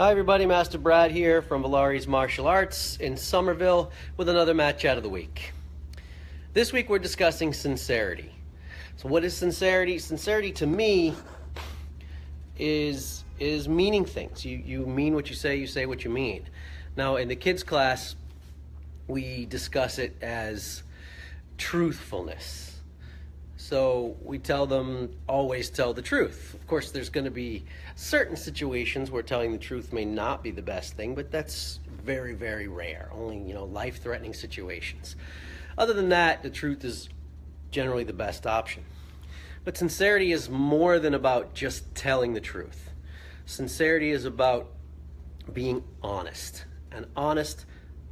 Hi everybody, Master Brad here from Valari's Martial Arts in Somerville with another Mat Chat of the week. This week we're discussing sincerity. So what is sincerity? Sincerity to me is meaning things. You mean what you say what you mean. Now in the kids class we discuss it as truthfulness. So we tell them, always tell the truth. Of course, there's going to be certain situations where telling the truth may not be the best thing, but that's very, very rare. Only, life-threatening situations. Other than that, the truth is generally the best option. But sincerity is more than about just telling the truth. Sincerity is about being honest. And honest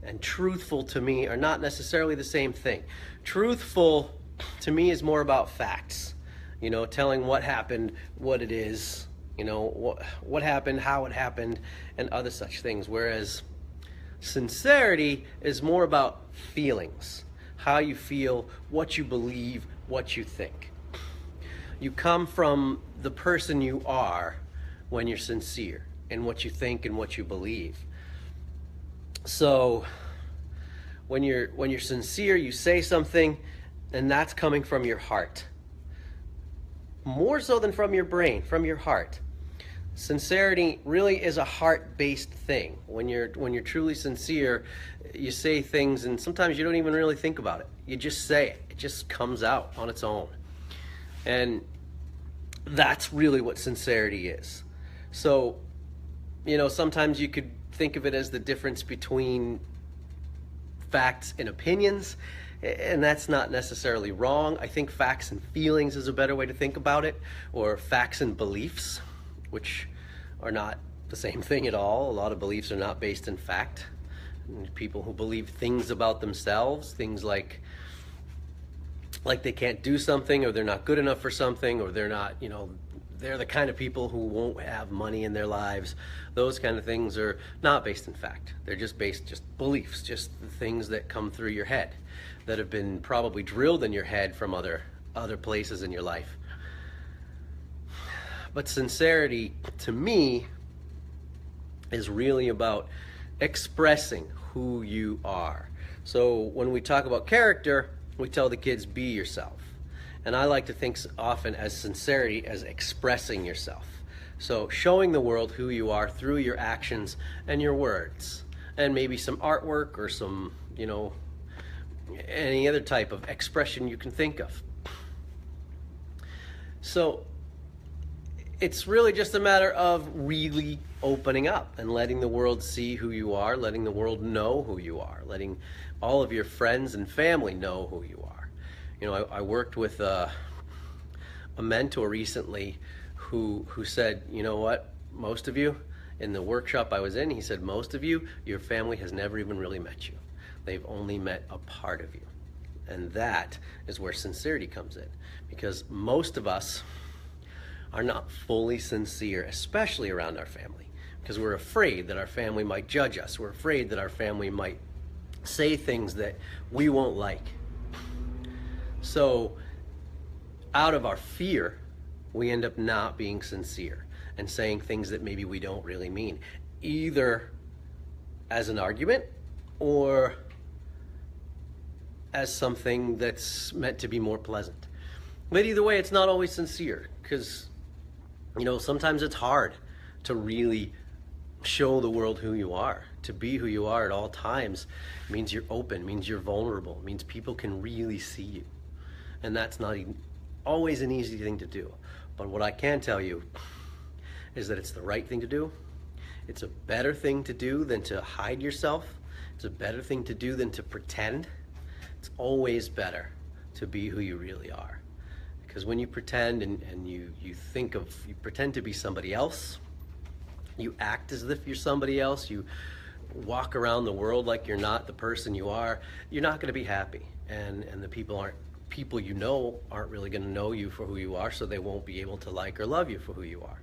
and truthful to me are not necessarily the same thing. Truthful to me is more about facts, telling what happened, what it is, what happened, how it happened, and other such things. Whereas sincerity is more about feelings, how you feel, what you believe, what you think. You come from the person you are when you're sincere in what you think and what you believe. So when you're sincere, you say something, and that's coming from your heart. More so than from your brain, from your heart. Sincerity really is a heart-based thing. When you're truly sincere, you say things and sometimes you don't even really think about it. You just say it. It just comes out on its own. And that's really what sincerity is. So, sometimes you could think of it as the difference between facts and opinions. And that's not necessarily wrong. I think facts and feelings is a better way to think about it, or facts and beliefs, which are not the same thing at all. A lot of beliefs are not based in fact. And people who believe things about themselves, things like they can't do something, or they're not good enough for something, or they're not, they're the kind of people who won't have money in their lives. Those kind of things are not based in fact. They're just beliefs, just the things that come through your head, that have been probably drilled in your head from other places in your life. But sincerity, to me, is really about expressing who you are. So when we talk about character, we tell the kids, be yourself. And I like to think often as sincerity as expressing yourself. So showing the world who you are through your actions and your words. And maybe some artwork or some, any other type of expression you can think of. So it's really just a matter of really opening up and letting the world see who you are, letting the world know who you are, letting all of your friends and family know who you are. I worked with a mentor recently who said, what, most of you, in the workshop I was in, he said, most of you, your family has never even really met you. They've only met a part of you. And that is where sincerity comes in. Because most of us are not fully sincere, especially around our family. Because we're afraid that our family might judge us. We're afraid that our family might say things that we won't like. So out of our fear, we end up not being sincere and saying things that maybe we don't really mean, either as an argument or as something that's meant to be more pleasant. But either way, it's not always sincere, because sometimes it's hard to really show the world who you are. To be who you are at all times means you're open, means you're vulnerable, means people can really see you. And that's not always an easy thing to do. But what I can tell you is that it's the right thing to do. It's a better thing to do than to hide yourself. It's a better thing to do than to pretend. It's always better to be who you really are. Because when you pretend and you pretend to be somebody else, you act as if you're somebody else, you walk around the world like you're not the person you are, you're not going to be happy. And the people aren't really going to know you for who you are, so they won't be able to like or love you for who you are.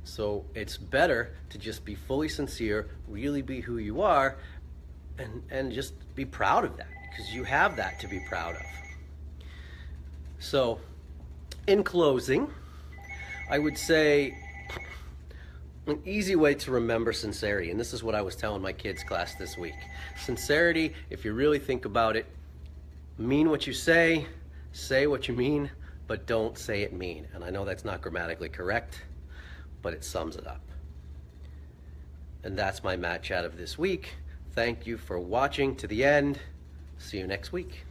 So it's better to just be fully sincere, really be who you are, and just be proud of that, because you have that to be proud of. So in closing, I would say An easy way to remember sincerity, and this is what I was telling my kids class this week. Sincerity, if you really think about it, mean what you say what you mean, but don't say it mean. And I know that's not grammatically correct, but it sums it up. And that's my Matt Chat of this week. Thank you for watching to the end. See you next week.